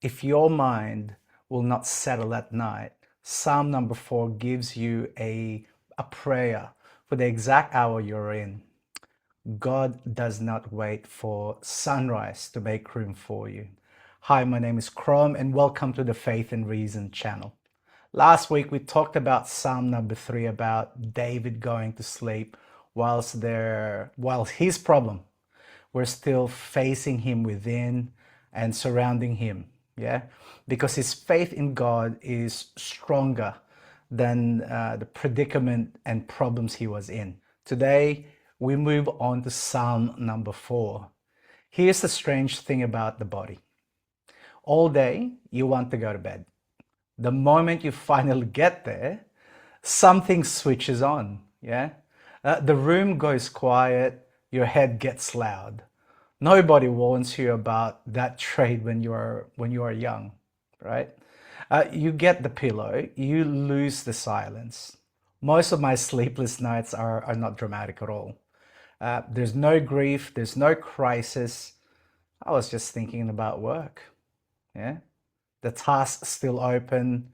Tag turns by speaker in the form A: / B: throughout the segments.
A: If your mind will not settle at night, Psalm number 4 gives you a prayer for the exact hour you're in. God does not wait for sunrise to make room for you. Hi, my name is Crom and welcome to the Faith and Reason channel. Last week we talked about Psalm number 3 about David going to sleep while his problem were still facing him within and surrounding him. Yeah, because his faith in God is stronger than the predicament and problems he was in. Today, we move on to Psalm number 4. Here's the strange thing about the body. All day, you want to go to bed. The moment you finally get there, something switches on. Yeah, the room goes quiet, your head gets loud. Nobody warns you about that trait when you are young, right? You get the pillow, you lose the silence. Most of my sleepless nights are not dramatic at all. There's no grief, there's no crisis. I was just thinking about work. Yeah, the tasks still open,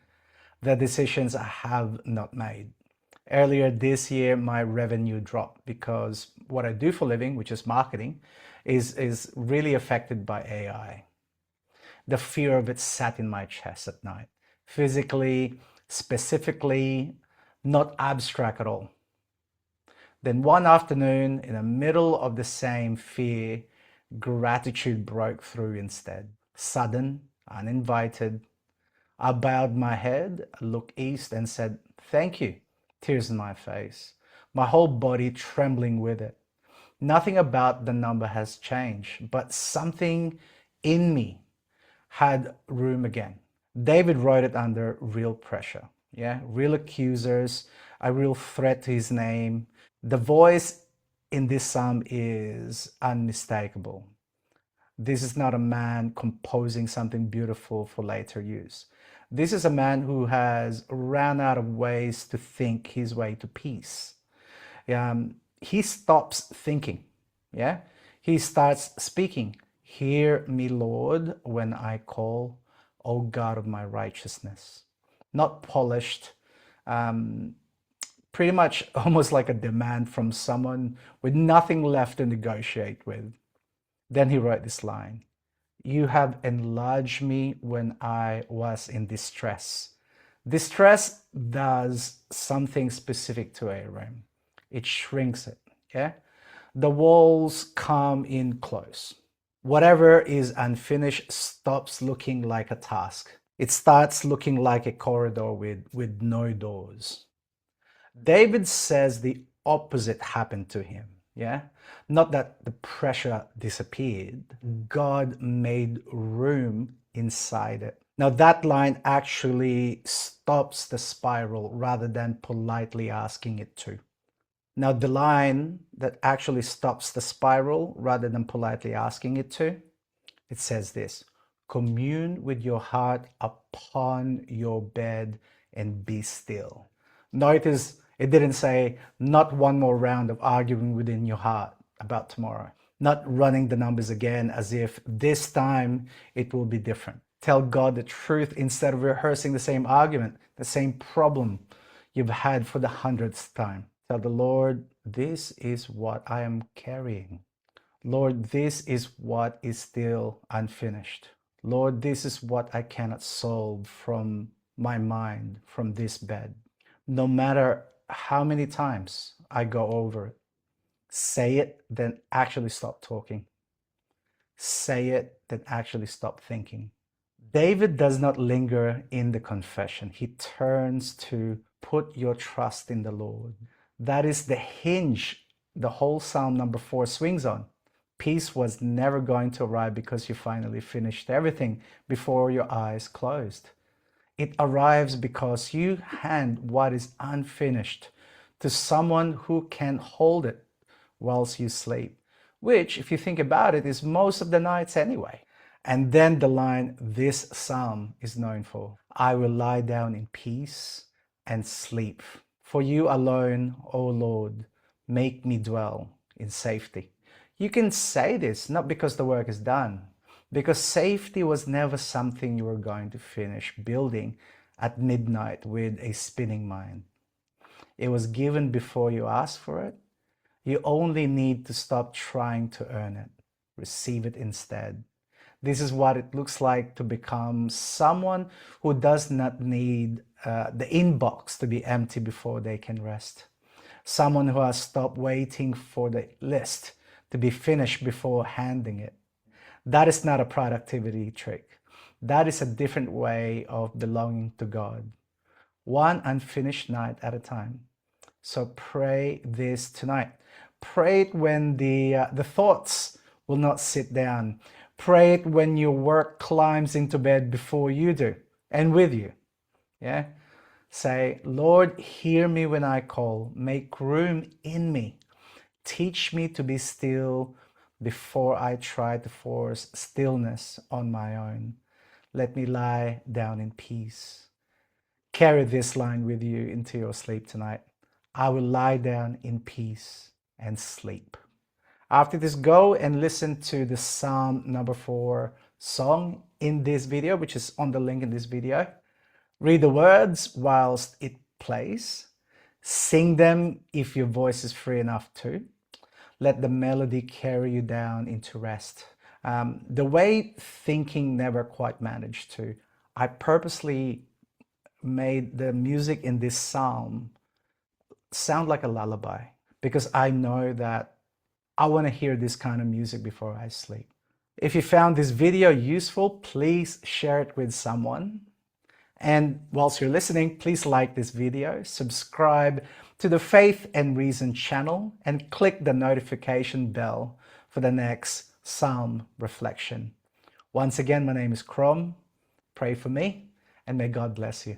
A: the decisions I have not made. Earlier this year, my revenue dropped because what I do for a living, which is marketing, is really affected by AI. The fear of it sat in my chest at night. Physically, specifically, not abstract at all. Then one afternoon, in the middle of the same fear, gratitude broke through instead. Sudden, uninvited. I bowed my head, looked east and said, "Thank you." Tears in my face, my whole body trembling with it. Nothing about the number has changed, but something in me had room again. David wrote it under real pressure, yeah, real accusers, a real threat to his name. The voice in this psalm is unmistakable. This is not a man composing something beautiful for later use. This is a man who has run out of ways to think his way to peace. He stops thinking. Yeah, he starts speaking. "Hear me, Lord, when I call, O God of my righteousness." Not polished, pretty much almost like a demand from someone with nothing left to negotiate with. Then he wrote this line: "You have enlarged me when I was in distress." Distress does something specific to a room. It shrinks it, yeah? The walls come in close. Whatever is unfinished stops looking like a task. It starts looking like a corridor with no doors. David says the opposite happened to him. Yeah, not that the pressure disappeared. God made room inside it. Now that line actually stops the spiral rather than politely asking it to. Now the line that actually stops the spiral rather than politely asking it to, it says this: "Commune with your heart upon your bed and be still." Notice it didn't say, not one more round of arguing within your heart about tomorrow. Not running the numbers again as if this time it will be different. Tell God the truth instead of rehearsing the same argument, the same problem you've had for the 100th time. Tell the Lord, "This is what I am carrying. Lord, this is what is still unfinished. Lord, this is what I cannot solve from my mind, from this bed." No matter how many times I go over it, say it, then actually stop talking. Say it, then actually stop thinking. David does not linger in the confession. He turns to put your trust in the Lord. That is the hinge the whole Psalm number 4 swings on. Peace was never going to arrive because you finally finished everything before your eyes closed. It arrives because you hand what is unfinished to someone who can hold it whilst you sleep, which, if you think about it, is most of the nights anyway. And then the line this psalm is known for: "I will lie down in peace and sleep. For you alone, O Lord, make me dwell in safety." You can say this not because the work is done, because safety was never something you were going to finish building at midnight with a spinning mind. It was given before you asked for it. You only need to stop trying to earn it. Receive it instead. This is what it looks like to become someone who does not need the inbox to be empty before they can rest. Someone who has stopped waiting for the list to be finished before handing it. That is not a productivity trick. That is a different way of belonging to God. One unfinished night at a time. So pray this tonight. Pray it when the thoughts will not sit down. Pray it when your work climbs into bed before you do and with you. Yeah? Say, Lord, hear me when I call. Make room in me. Teach me to be still before I try to force stillness on my own. Let me lie down in peace. Carry this line with you into your sleep tonight. I will lie down in peace and sleep. After this, go and listen to the Psalm number 4 song in this video, which is on the link in this video. Read the words whilst it plays. Sing them if your voice is free enough to. Let the melody carry you down into rest. The way thinking never quite managed to, I purposely made the music in this psalm sound like a lullaby because I know that I want to hear this kind of music before I sleep. If you found this video useful, please share it with someone. And whilst you're listening, please like this video, subscribe to the Faith and Reason channel, and click the notification bell for the next Psalm reflection. Once again, my name is Crom. Pray for me, and may God bless you.